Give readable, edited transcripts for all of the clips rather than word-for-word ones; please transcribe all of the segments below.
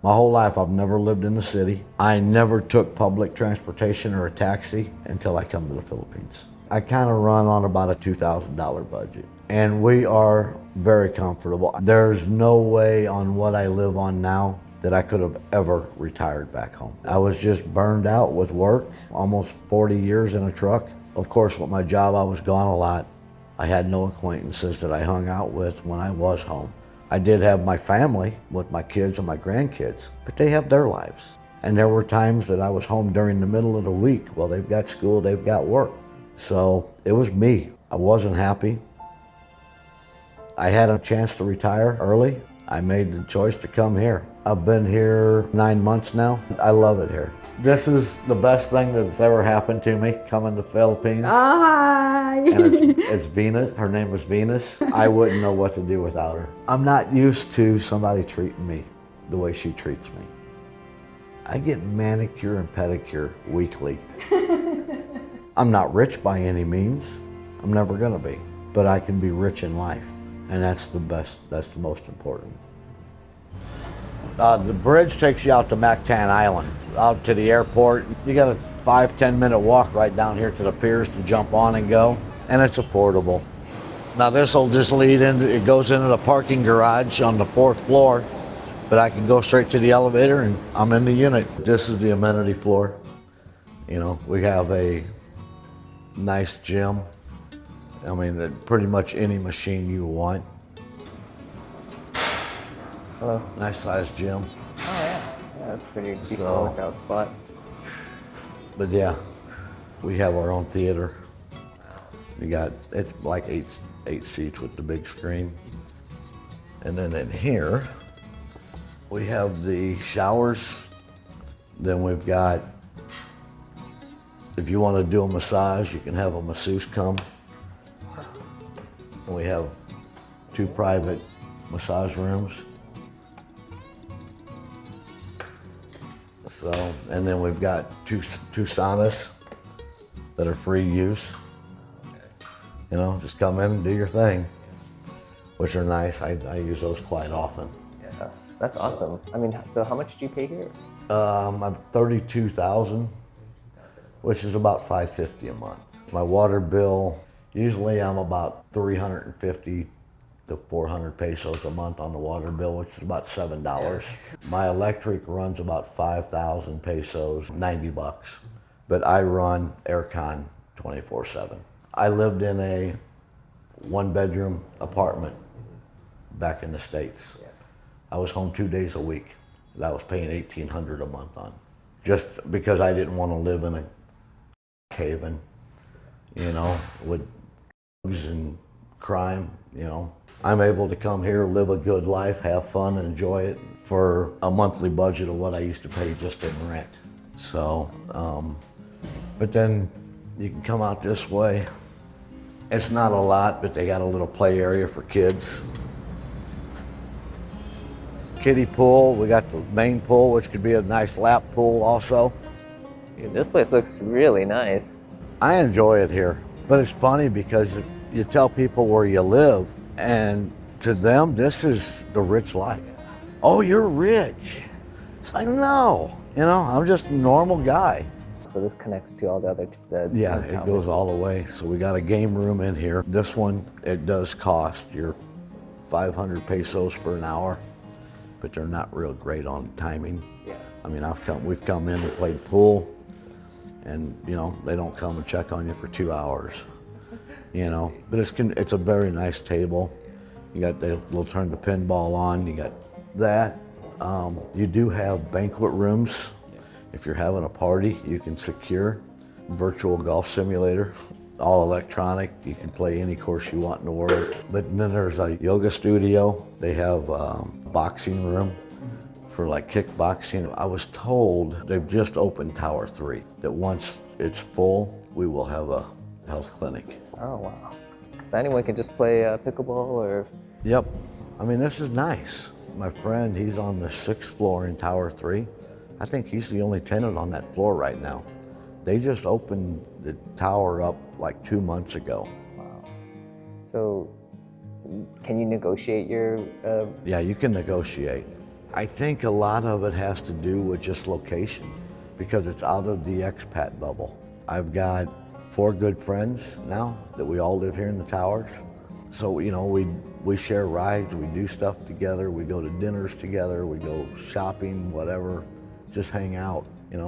My whole life, I've never lived in the city. I never took public transportation or a taxi until I come to the Philippines. I kind of run on about a $2,000 budget, and we are very comfortable. There's no way on what I live on now that I could have ever retired back home. I was just burned out with work, almost 40 years in a truck. Of course, with my job, I was gone a lot. I had no acquaintances that I hung out with when I was home. I did have my family with my kids and my grandkids, but they have their lives. And there were times that I was home during the middle of the week. Well, they've got school, they've got work. So it was me. I wasn't happy. I had a chance to retire early. I made the choice to come here. I've been here 9 months now. I love it here. This is the best thing that's ever happened to me, coming to Philippines. Hi! And it's Venus. Her name was Venus. I wouldn't know what to do without her. I'm not used to somebody treating me the way she treats me. I get manicure and pedicure weekly. I'm not rich by any means. I'm never gonna be. But I can be rich in life. And that's the best, that's the most important. The bridge takes you out to Mactan Island, out to the airport. You got a 5-10 minute walk right down here to the piers to jump on and go, and it's affordable. Now this will just lead into, it goes into the parking garage on the 4th floor, but I can go straight to the elevator and I'm in the unit. This is the amenity floor. You know, we have a nice gym. I mean, pretty much any machine you want. Hello. Nice sized gym. Oh yeah, yeah, that's a pretty decent workout spot. But yeah, we have our own theater. We got, it's like eight seats with the big screen. And then in here, we have the showers. Then we've got, if you want to do a massage, you can have a masseuse come. And we have 2 private massage rooms. So, and then we've got two saunas that are free use. You know, just come in and do your thing, which are nice. I use those quite often. Yeah, that's awesome. I mean, so how much do you pay here? I'm $32,000, which is about $550 a month. My water bill, usually I'm about 350 to 400 pesos a month on the water bill, which is about $7. My electric runs about 5,000 pesos, 90 bucks. But I run aircon 24/7. I lived in a 1-bedroom apartment back in the States. I was home 2 days a week that I was paying $1,800 a month on, just because I didn't want to live in a haven, you know, with drugs and crime, you know. I'm able to come here, live a good life, have fun, and enjoy it for a monthly budget of what I used to pay just in rent. So, but then you can come out this way. It's not a lot, but they got a little play area for kids. Kiddie pool, we got the main pool, which could be a nice lap pool also. Dude, this place looks really nice. I enjoy it here, but it's funny because you tell people where you live, and to them, this is the rich life. Oh, you're rich. It's like, no, you know, I'm just a normal guy. So this connects to all the other Yeah, it goes all the way. So we got a game room in here. This one, it does cost your 500 pesos for an hour, but they're not real great on timing. Yeah. I mean, we've come in and played pool, and you know, they don't come and check on you for 2 hours. You know, but it's a very nice table. You got, they'll turn the pinball on. You got that. You do have banquet rooms. If you're having a party, you can secure. Virtual golf simulator, all electronic. You can play any course you want in the world. But then there's a yoga studio. They have a boxing room for like kickboxing. I was told they've just opened Tower 3, that once it's full, we will have a health clinic. Oh, wow. So anyone can just play pickleball or? Yep. I mean, this is nice. My friend, he's on the 6th floor in Tower 3. I think he's the only tenant on that floor right now. They just opened the tower up like 2 months ago. Wow. So can you negotiate your? Yeah, you can negotiate. I think a lot of it has to do with just location because it's out of the expat bubble. I've got 4 good friends now that we all live here in the towers. So, we share rides, we do stuff together, we go to dinners together, we go shopping, whatever, just hang out,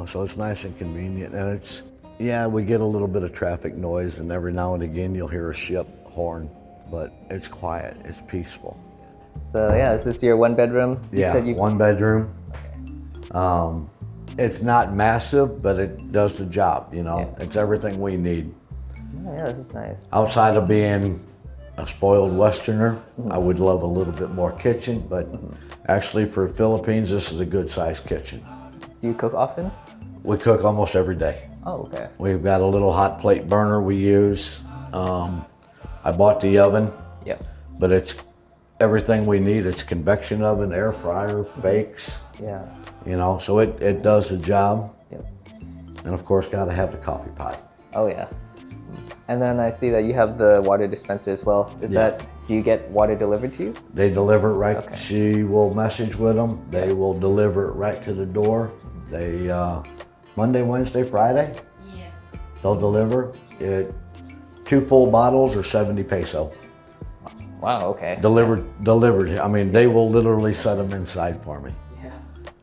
so it's nice and convenient. And we get a little bit of traffic noise and every now and again you'll hear a ship horn, but it's quiet, it's peaceful. So yeah, is this your 1 bedroom? Yeah, 1 bedroom. It's not massive, but it does the job, It's everything we need. Oh, yeah, this is nice. Outside of being a spoiled Westerner, I would love a little bit more kitchen, but actually for Philippines, this is a good sized kitchen. Do you cook often? We cook almost every day. Oh, okay. We've got a little hot plate burner we use. I bought the oven, Yep. but it's everything we need. It's convection oven, air fryer, bakes, Yeah. so it does the job. Yep. And of course, got to have the coffee pot. Oh yeah. And then I see that you have the water dispenser as well. Do you get water delivered to you? They deliver it right. Okay. She will message with them. They will deliver it right to the door. They Monday, Wednesday, Friday. Yeah. They'll deliver it. 2 full bottles are 70 peso. Wow, okay. Delivered. I mean, they will literally set them inside for me.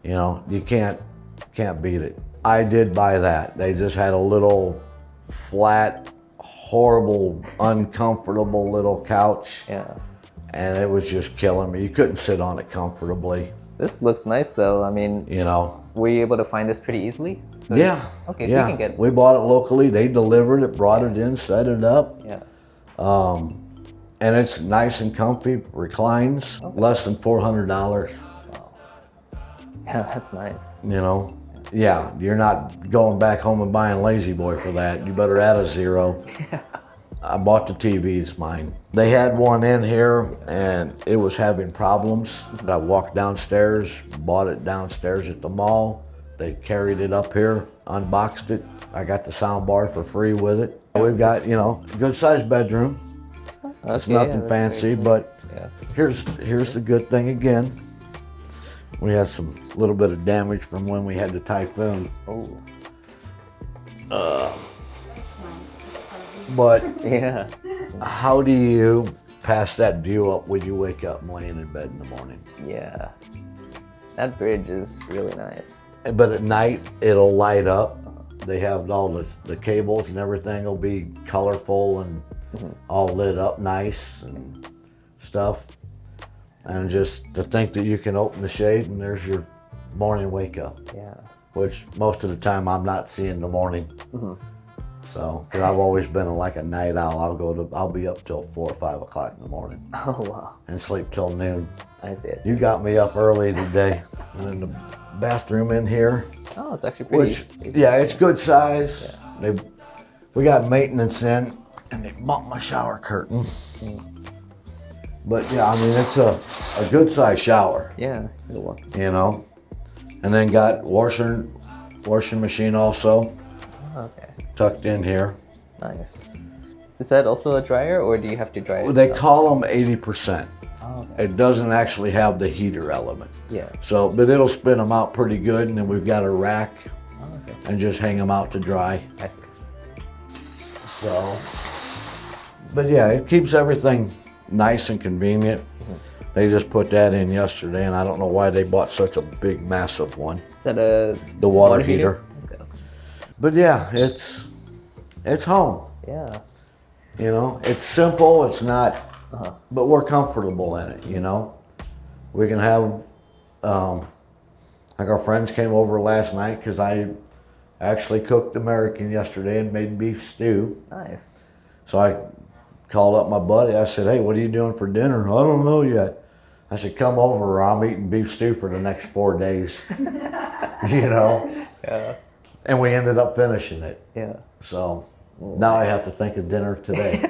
Yeah. You can't beat it. I did buy that. They just had a little flat, horrible, uncomfortable little couch. Yeah. And it was just killing me. You couldn't sit on it comfortably. This looks nice though. I mean, were you able to find this pretty easily? So, Yeah. Okay, so yeah. you can get. We bought it locally. They delivered it, brought it in, set it up. Yeah. And it's nice and comfy, reclines, less than $400. Yeah, that's nice. Yeah, you're not going back home and buying Lazy Boy for that. You better add a zero. Yeah. I bought the TV, it's mine. They had one in here and it was having problems. I walked downstairs, bought it downstairs at the mall. They carried it up here, unboxed it. I got the sound bar for free with it. We've got, a good sized bedroom. It's Okay, nothing that's fancy, very cool. but Yeah. here's the good thing again. We had some little bit of damage from when we had the typhoon. Oh. But Yeah. how do you pass that view up when you wake up and laying in bed in the morning? Yeah. That bridge is really nice. But at night, it'll light up. They have all the cables and everything will be colorful and all lit up nice and stuff. And just to think that you can open the shade and there's your morning wake up, Yeah. which most of the time I'm not seeing the morning. So, because I've always been like a night owl. I'll be up till 4 or 5 o'clock in the morning Oh wow. and sleep till noon. I see. I see. You got me up early today. And in the bathroom in here, Oh, it's actually pretty. which, yeah, it's good size. We got maintenance in and they bumped my shower curtain. But yeah, I mean, it's a good size shower, Yeah. It'll work. And then got washing machine also Okay. tucked in here. Nice. Is that also a dryer, or do you have to dry it? They call them 80%. Oh, okay. It doesn't actually have the heater element. Yeah. So, but it'll spin them out pretty good, and then we've got a rack Oh, okay. and just hang them out to dry. I see. So, but yeah, it keeps everything nice and convenient. They just put that in yesterday, and I don't know why they bought such a big, massive one. Is that a The water heater. Okay. But yeah, it's home. Yeah. It's simple. It's not, but we're comfortable in it. We can have, like our friends came over last night because I actually cooked American yesterday and made beef stew. Nice. So I called up my buddy. I said, "Hey, what are you doing for dinner?" "I don't know yet." I said, "Come over or I'm eating beef stew for the next 4 days." Yeah. And we ended up finishing it. Yeah. So now I have to think of dinner today.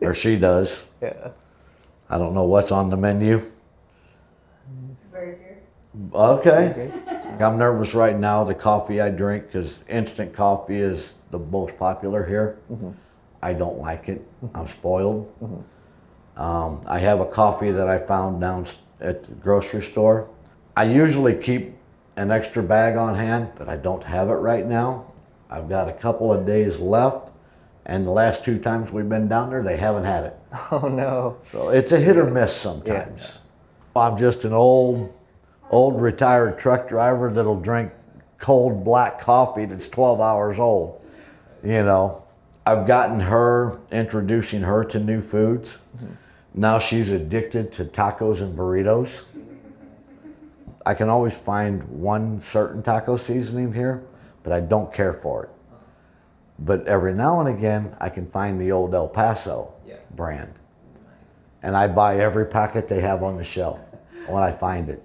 Or she does. Yeah. I don't know what's on the menu. Burger. Okay. I'm nervous right now, the coffee I drink, because instant coffee is the most popular here. I don't like it. I'm spoiled. I have a coffee that I found down at the grocery store. I usually keep an extra bag on hand, but I don't have it right now. I've got a couple of days left, and the last 2 times we've been down there, they haven't had it. Oh no. So it's a hit or miss sometimes. Yeah. I'm just an old retired truck driver that'll drink cold black coffee that's 12 hours old. You know, I've gotten her, introducing her to new foods. Mm-hmm. Now she's addicted to tacos and burritos. I can always find one certain taco seasoning here, but I don't care for it. But every now and again, I can find the old El Paso brand. Nice. And I buy every packet they have on the shelf when I find it.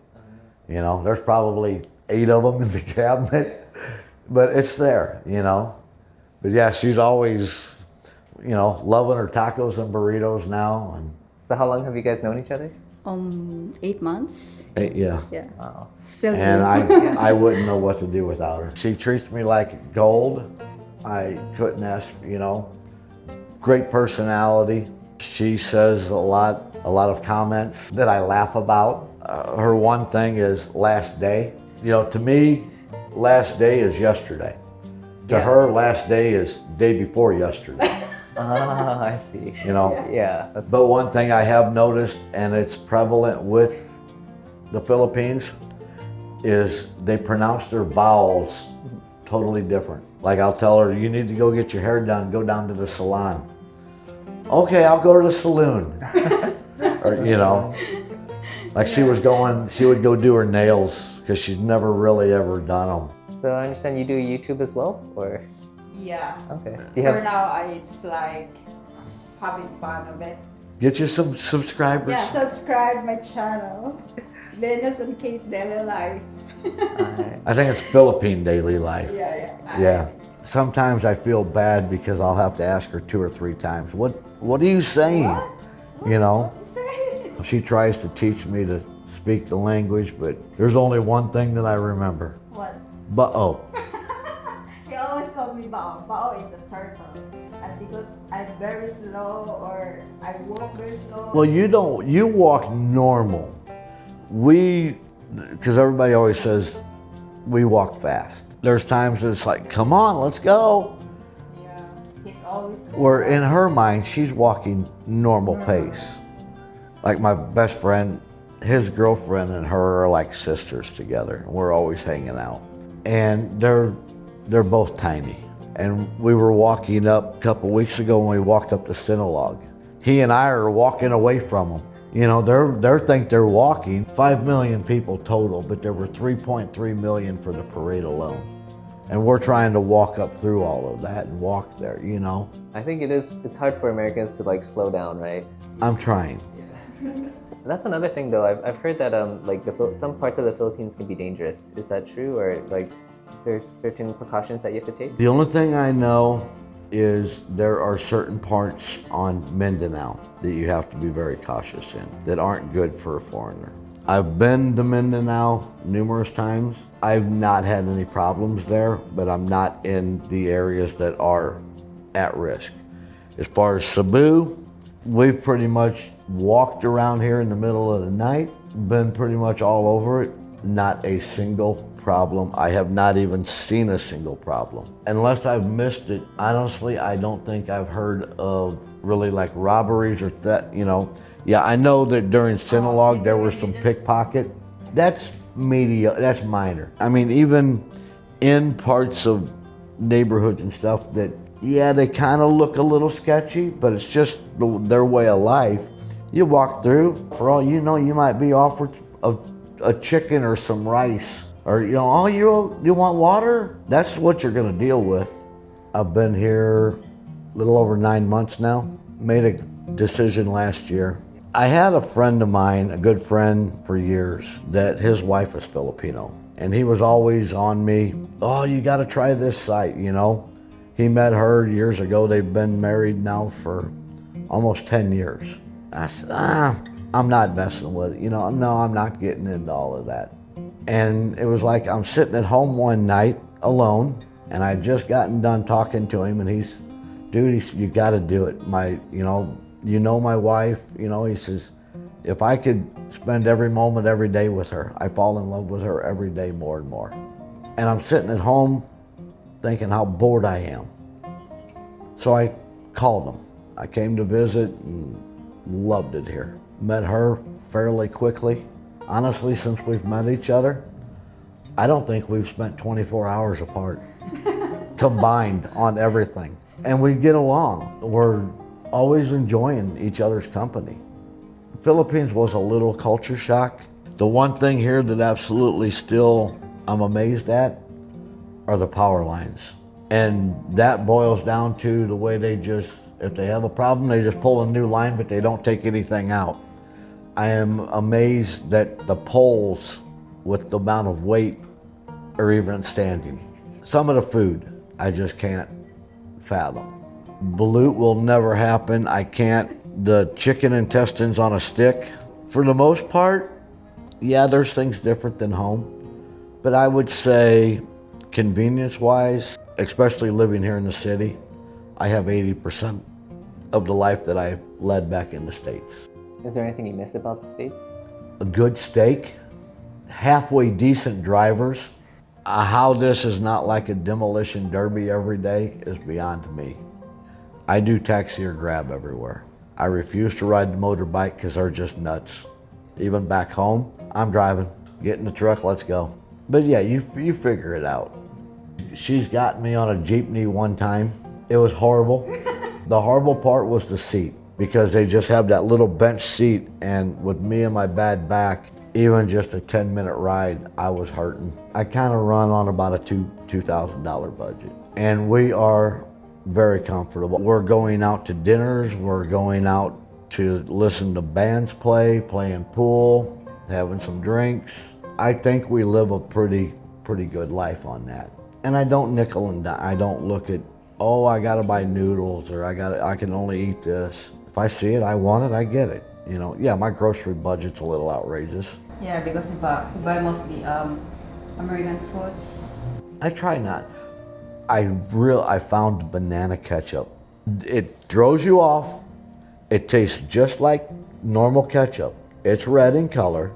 You know, there's probably 8 of them in the cabinet, but it's there, you know. But yeah, she's always, you know, loving her tacos and burritos now. And so how long have you guys known each other? 8 months. 8, yeah. Yeah. Wow. Still And good. I wouldn't know what to do without her. She treats me like gold. I couldn't ask, you know. Great personality. She says a lot of comments that I laugh about. Her one thing is last day. You know, to me, last day is yesterday. To her, last day is day before yesterday. Ah, I see. You know? Yeah. That's... But one thing I have noticed, and it's prevalent with the Philippines, is they pronounce their vowels totally different. Like I'll tell her, you need to go get your hair done, go down to the salon. Okay, I'll go to the saloon. Or, you know, like she would go do her nails because she'd never really ever done them. So I understand you do YouTube as well, or? Yeah. Okay. For now, it's like having fun of it. Get you some subscribers. Yeah, subscribe my channel. Venus and Kate Daily Life. I think it's Philippine Daily Life. Yeah. Yeah. Sometimes I feel bad because I'll have to ask her 2 or 3 times. What are you saying? What? You know? What are you saying? She tries to teach me to speak the language, but there's only one thing that I remember. What? But-oh. He always told me bao. Bao is a turtle. And because I'm very slow or I walk very slow. Well, you walk normal. Because everybody always says we walk fast. There's times that it's like, come on, let's go. Yeah, he's always. Where in her mind, she's walking normal pace. Like my best friend, his girlfriend and her are like sisters together. We're always hanging out. And they're both tiny. And we were walking up a couple weeks ago when we walked up to Sinulog. He and I are walking away from them. You know, they think they're walking. 5 million people total, but there were 3.3 million for the parade alone. And we're trying to walk up through all of that and walk there, you know? I think it's hard for Americans to like slow down, right? I'm trying. That's another thing though. I've heard that like some parts of the Philippines can be dangerous. Is that true, or like is there certain precautions that you have to take? The only thing I know is there are certain parts on Mindanao that you have to be very cautious in that aren't good for a foreigner. I've been to Mindanao numerous times. I've not had any problems there, but I'm not in the areas that are at risk. As far as Cebu, we've pretty much walked around here in the middle of the night, been pretty much all over it, not a single problem. I have not even seen a single problem. Unless I've missed it, honestly, I don't think I've heard of really like robberies or that, you know. Yeah, I know that during Sinulog there was some pickpocket. That's that's minor. I mean, even in parts of neighborhoods and stuff that, yeah, they kind of look a little sketchy, but it's just their way of life. You walk through, for all you know, you might be offered a chicken or some rice. Or, you know, oh, you want water? That's what you're gonna deal with. I've been here a little over 9 months now. Made a decision last year. I had a friend of mine, a good friend for years, that his wife is Filipino. And he was always on me, oh, you gotta try this site, you know? He met her years ago. They've been married now for almost 10 years. I said, I'm not messing with it. You know, no, I'm not getting into all of that. And it was like I'm sitting at home one night alone, and I just gotten done talking to him, and he said, you got to do it. You know my wife, you know, he says, If I could spend every moment every day with her, I fall in love with her every day more and more. And I'm sitting at home thinking how bored I am. So I called them. I came to visit and loved it here. Met her fairly quickly. Honestly, since we've met each other, I don't think we've spent 24 hours apart combined on everything. And we get along. We're always enjoying each other's company. Philippines was a little culture shock. The one thing here that absolutely still I'm amazed at are the power lines. And that boils down to the way they just, if they have a problem, they just pull a new line, but they don't take anything out. I am amazed that the poles with the amount of weight are even standing. Some of the food, I just can't fathom. Balut will never happen. I can't. The chicken intestines on a stick, for the most part, yeah, there's things different than home. But I would say convenience-wise, especially living here in the city, I have 80% of the life that I've led back in the States. Is there anything you miss about the States? A good steak, halfway decent drivers. How this is not like a demolition derby every day is beyond me. I do taxi or grab everywhere. I refuse to ride the motorbike because they're just nuts. Even back home, I'm driving. Get in the truck, let's go. But yeah, you figure it out. She's gotten me on a jeepney one time. It was horrible. The horrible part was the seat, because they just have that little bench seat, and with me and my bad back, even just a 10-minute ride, I was hurting. I kind of run on about a $2,000 budget, and we are very comfortable. We're going out to dinners, we're going out to listen to bands playing pool, having some drinks. I think we live a pretty good life on that. And I don't nickel and dime. I don't look at, oh, I gotta buy noodles, or I can only eat this. If I see it, I want it, I get it. You know, yeah, my grocery budget's a little outrageous. Yeah, because you buy mostly American foods. I try not. I found banana ketchup. It throws you off. It tastes just like normal ketchup. It's red in color,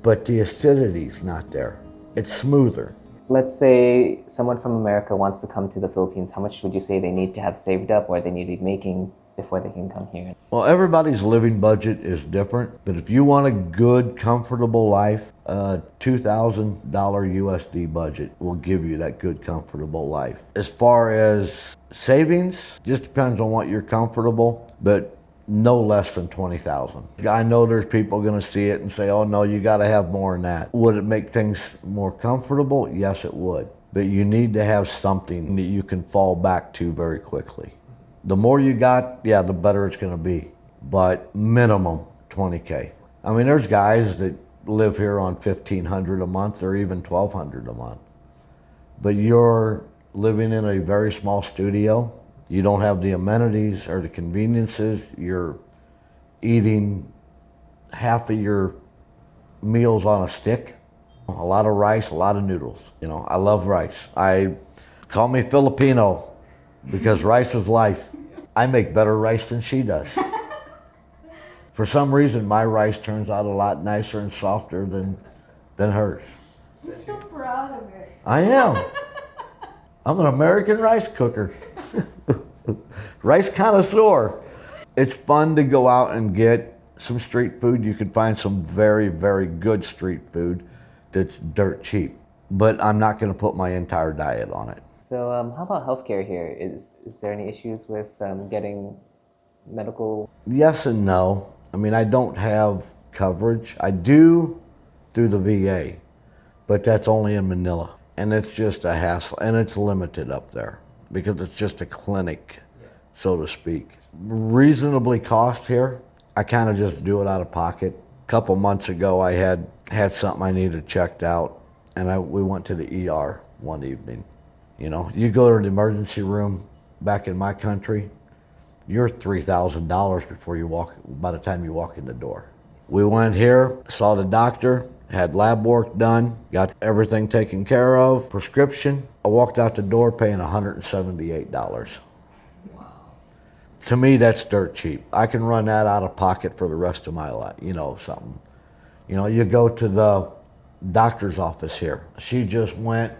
but the acidity's not there. It's smoother. Let's say someone from America wants to come to the Philippines. How much would you say they need to have saved up, or they need to be making before they can come here? Well, everybody's living budget is different, but if you want a good, comfortable life, a $2,000 USD budget will give you that good, comfortable life. As far as savings, just depends on what you're comfortable, but no less than 20,000. I know there's people gonna see it and say, oh no, you gotta have more than that. Would it make things more comfortable? Yes, it would. But you need to have something that you can fall back to very quickly. The more you got, yeah, the better it's gonna be. But minimum 20K. I mean, there's guys that live here on $1,500 a month or even $1,200 a month. But you're living in a very small studio. You don't have the amenities or the conveniences. You're eating half of your meals on a stick. A lot of rice, a lot of noodles. You know, I love rice. Call me Filipino because rice is life. I make better rice than she does. For some reason, my rice turns out a lot nicer and softer than hers. You're so proud of it. I am. I'm an American rice cooker. Rice connoisseur. It's fun to go out and get some street food. You can find some very, very good street food that's dirt cheap. But I'm not going to put my entire diet on it. So how about healthcare here? Is there any issues with getting medical? Yes and no. I mean, I don't have coverage. I do through the VA, but that's only in Manila. And it's just a hassle, and it's limited up there because it's just a clinic, so to speak. Reasonably cost here. I kind of just do it out of pocket. A couple months ago, I had something I needed checked out, and we went to the ER one evening. You know, you go to the emergency room back in my country, you're $3,000 before you walk, by the time you walk in the door. We went here, saw the doctor, had lab work done, got everything taken care of, prescription. I walked out the door paying $178. Wow. To me, that's dirt cheap. I can run that out of pocket for the rest of my life, something. You go to the doctor's office here. She just went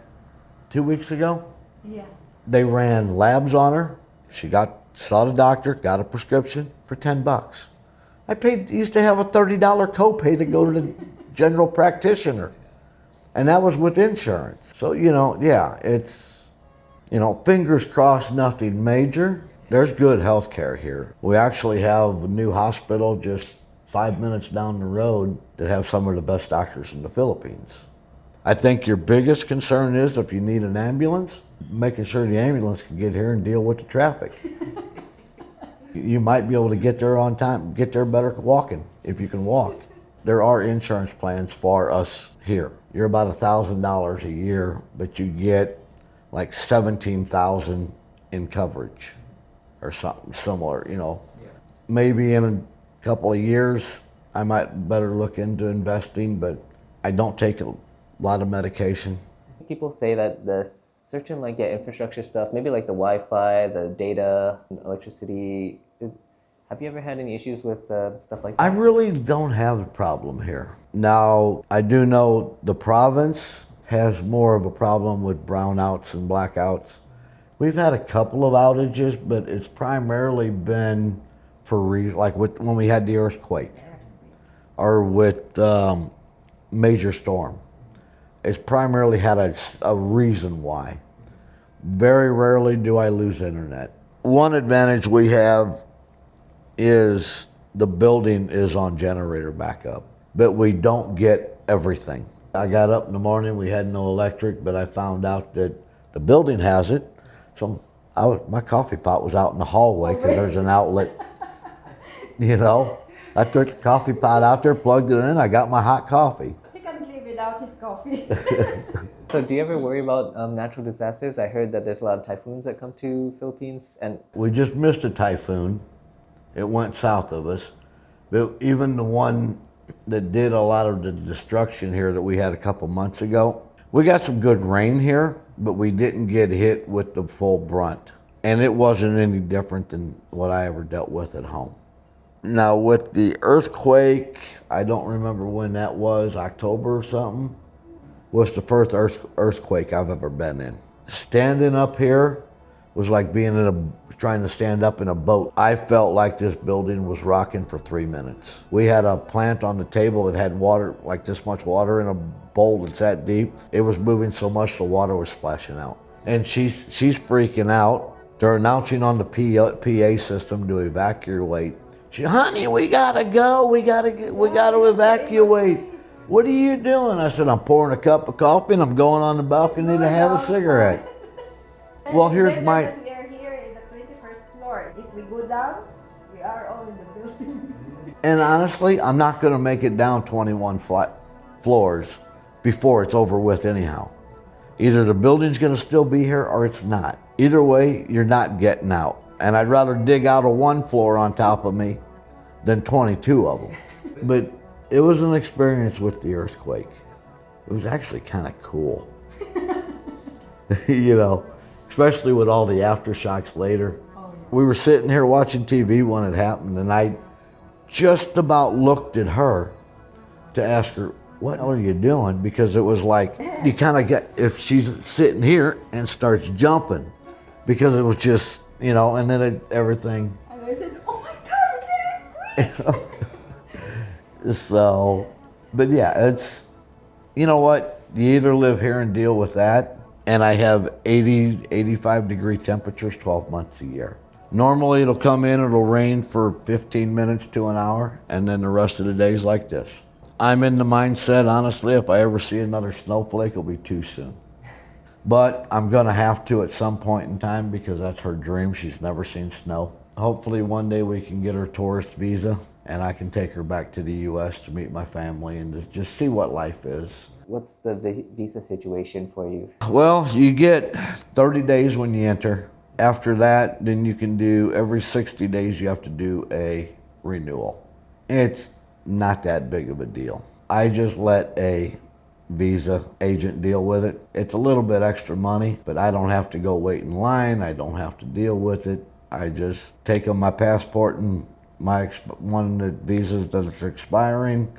2 weeks ago. Yeah. They ran labs on her. She saw the doctor, got a prescription for $10. Used to have a $30 copay to go to the general practitioner. And that was with insurance. So, yeah, it's, fingers crossed, nothing major. There's good health care here. We actually have a new hospital just 5 minutes down the road that have some of the best doctors in the Philippines. I think your biggest concern is if you need an ambulance, making sure the ambulance can get here and deal with the traffic. You might be able to get there on time, get there better walking, if you can walk. There are insurance plans for us here. You're about $1,000 a year, but you get like $17,000 in coverage or something similar, Maybe in a couple of years, I might better look into investing, but I don't take a lot of medication. People say that the certain infrastructure stuff, maybe like the Wi-Fi, the data, electricity, have you ever had any issues with stuff like that? I really don't have a problem here. Now, I do know the province has more of a problem with brownouts and blackouts. We've had a couple of outages, but it's primarily been for when we had the earthquake or with major storm. It's primarily had a reason why. Very rarely do I lose internet. One advantage we have is the building is on generator backup, but we don't get everything. I got up in the morning, we had no electric, but I found out that the building has it. So my coffee pot was out in the hallway because there's an outlet, I took the coffee pot out there, plugged it in, I got my hot coffee. He can't live without his coffee. So do you ever worry about natural disasters? I heard that there's a lot of typhoons that come to Philippines, and We just missed a typhoon. It went south of us. But even the one that did a lot of the destruction here that we had a couple months ago, we got some good rain here, but we didn't get hit with the full brunt. And it wasn't any different than what I ever dealt with at home. Now with the earthquake, I don't remember when that was, October or something, was the first earthquake I've ever been in. Standing up here was like trying to stand up in a boat. I felt like this building was rocking for 3 minutes. We had a plant on the table that had water, like this much water in a bowl that's that deep. It was moving so much the water was splashing out. And she's freaking out. They're announcing on the PA system to evacuate. She, honey, we gotta go. We gotta evacuate. What are you doing? I said, I'm pouring a cup of coffee and I'm going on the balcony to have a cigarette. Well, here's my... We are here in the 21st floor. If we go down, we are all in the building. And honestly, I'm not gonna make it down 21 floors before it's over with anyhow. Either the building's gonna still be here or it's not. Either way, you're not getting out. And I'd rather dig out a 1 floor on top of me than 22 of them. But it was an experience with the earthquake. It was actually kind of cool. Especially with all the aftershocks later. Oh, yeah. We were sitting here watching TV when it happened, and I just about looked at her to ask her, what are you doing? Because it was like, you kind of get, if she's sitting here and starts jumping, because it was just, and then everything. And I said, oh my God, it's an earthquake. So, but yeah, it's, you know what? You either live here and deal with that, and I have 80, 85 degree temperatures 12 months a year. Normally it'll come in, it'll rain for 15 minutes to an hour, and then the rest of the day's like this. I'm in the mindset, honestly, if I ever see another snowflake, it'll be too soon. But I'm gonna have to at some point in time because that's her dream. She's never seen snow. Hopefully one day we can get her tourist visa and I can take her back to the US to meet my family and just see what life is. what's the visa situation for you? Well, you get 30 days when you enter. After that, then you can do, every 60 days you have to do a renewal. It's not that big of a deal. I just let a visa agent deal with it. It's a little bit extra money, but I don't have to go wait in line. I don't have to deal with it. I just take them my passport and one of the visas that's expiring,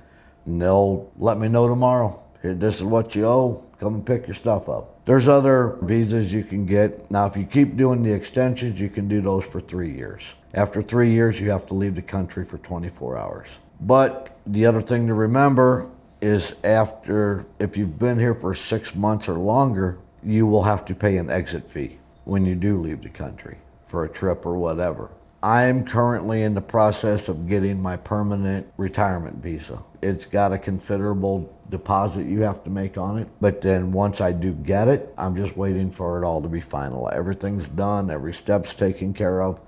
and they'll let me know tomorrow. Here, this is what you owe. Come and pick your stuff up. There's other visas you can get. Now, if you keep doing the extensions, you can do those for 3 years. After 3 years, you have to leave the country for 24 hours. But the other thing to remember is if you've been here for 6 months or longer, you will have to pay an exit fee when you do leave the country for a trip or whatever. I'm currently in the process of getting my permanent retirement visa. It's got a considerable deposit you have to make on it, but then once I do get it, I'm just waiting for it all to be final. Everything's done, every step's taken care of.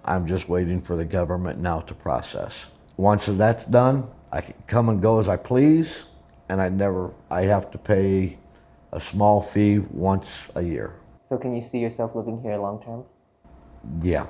I'm just waiting for the government now to process. Once that's done, I can come and go as I please, and I have to pay a small fee once a year. So can you see yourself living here long term? Yeah.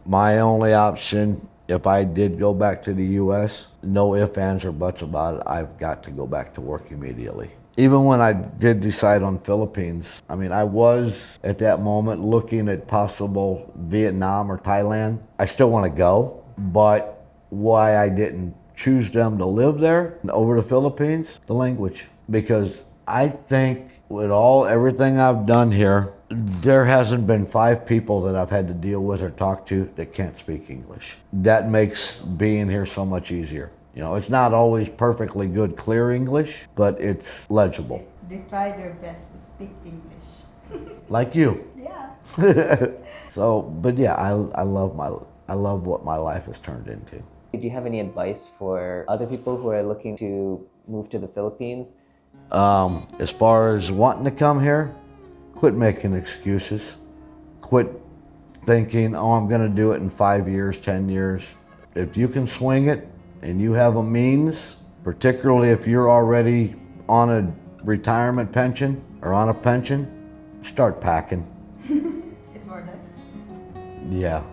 My only option, if I did go back to the US, no ifs, ands, or buts about it, I've got to go back to work immediately. Even when I did decide on Philippines, I mean, I was at that moment looking at possible Vietnam or Thailand. I still want to go, but why I didn't choose them to live there over the Philippines, the language. Because I think with everything I've done here, there hasn't been 5 people that I've had to deal with or talk to that can't speak English. That makes being here so much easier. You know, it's not always perfectly good, clear English, but it's legible. They try their best to speak English. Like you. Yeah. So, but yeah, I love what my life has turned into. Do you have any advice for other people who are looking to move to the Philippines? As far as wanting to come here, quit making excuses. Quit thinking, oh, I'm gonna do it in 5 years, 10 years. If you can swing it and you have a means, particularly if you're already on a retirement pension or on a pension, start packing. It's worth it. Yeah,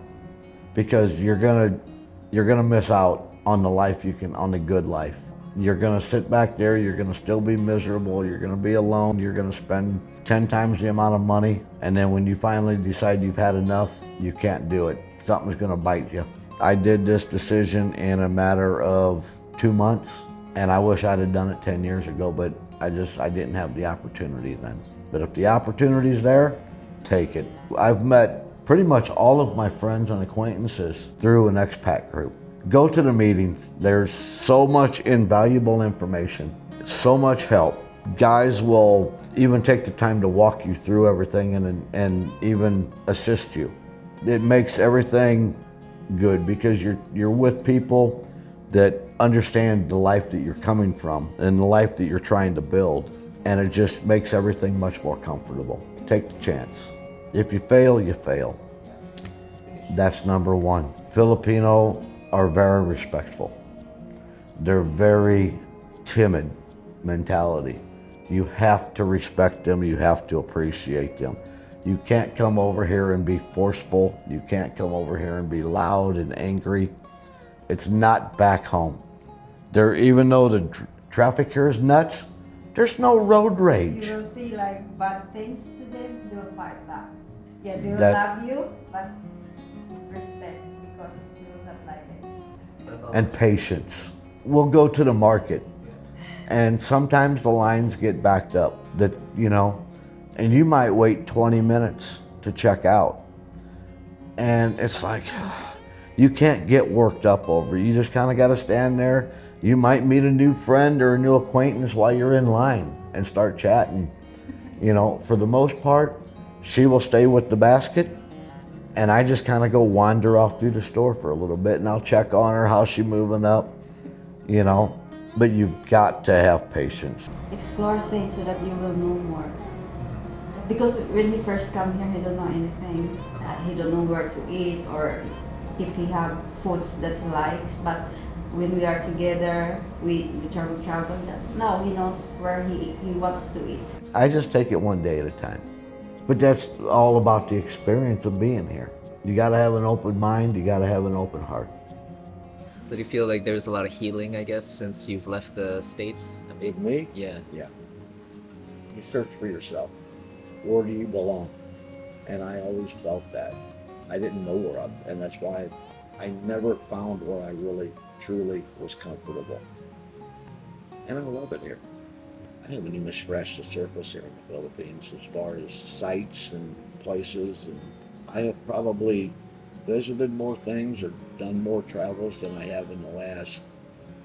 because you're gonna miss out on on the good life. You're gonna sit back there, you're gonna still be miserable, you're gonna be alone, you're gonna spend 10 times the amount of money, and then when you finally decide you've had enough, you can't do it. Something's gonna bite you. I did this decision in a matter of 2 months, and I wish I'd have done it 10 years ago, but I didn't have the opportunity then. But if the opportunity's there, take it. I've met pretty much all of my friends and acquaintances through an expat group. Go to the meetings. There's so much invaluable information, so much help. Guys will even take the time to walk you through everything and even assist you. It makes everything good because you're with people that understand the life that you're coming from and the life that you're trying to build. And it just makes everything much more comfortable. Take the chance. If you fail, you fail. That's number one. Filipino are very respectful. They're very timid mentality. You have to respect them, you have to appreciate them. You can't come over here and be forceful. You can't come over here and be loud and angry. It's not back home. Even though the traffic here is nuts, there's no road rage. You will see like bad things to them, they will fight back. Yeah, they will That- love you, but respect because you will not like it. And patience. We'll go to the market, and sometimes the lines get backed up. And you might wait 20 minutes to check out, and it's like you can't get worked up over it. You just kind of got to stand there. You might meet a new friend or a new acquaintance while you're in line and start chatting. For the most part, she will stay with the basket, and I just kind of go wander off through the store for a little bit, and I'll check on her, how's she moving up, But you've got to have patience. Explore things so that you will know more. Because when he first come here, he don't know anything. He don't know where to eat or if he have foods that he likes. But when we are together, we travel. Now he knows where he wants to eat. I just take it one day at a time. But that's all about the experience of being here. You gotta have an open mind, you gotta have an open heart. So do you feel like there's a lot of healing, I guess, since you've left the States? Me? Yeah. Yeah. You search for yourself. Where do you belong? And I always felt that. I didn't know where I'm, and that's why I never found where I really, truly was comfortable. And I love it here. I haven't even scratched the surface here in the Philippines as far as sites and places. And I have probably visited more things or done more travels than I have in the last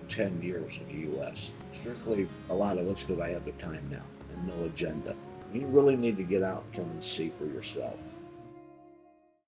10 years in the U.S. Strictly, a lot of it's because I have the time now and no agenda. You really need to get out and come and see for yourself.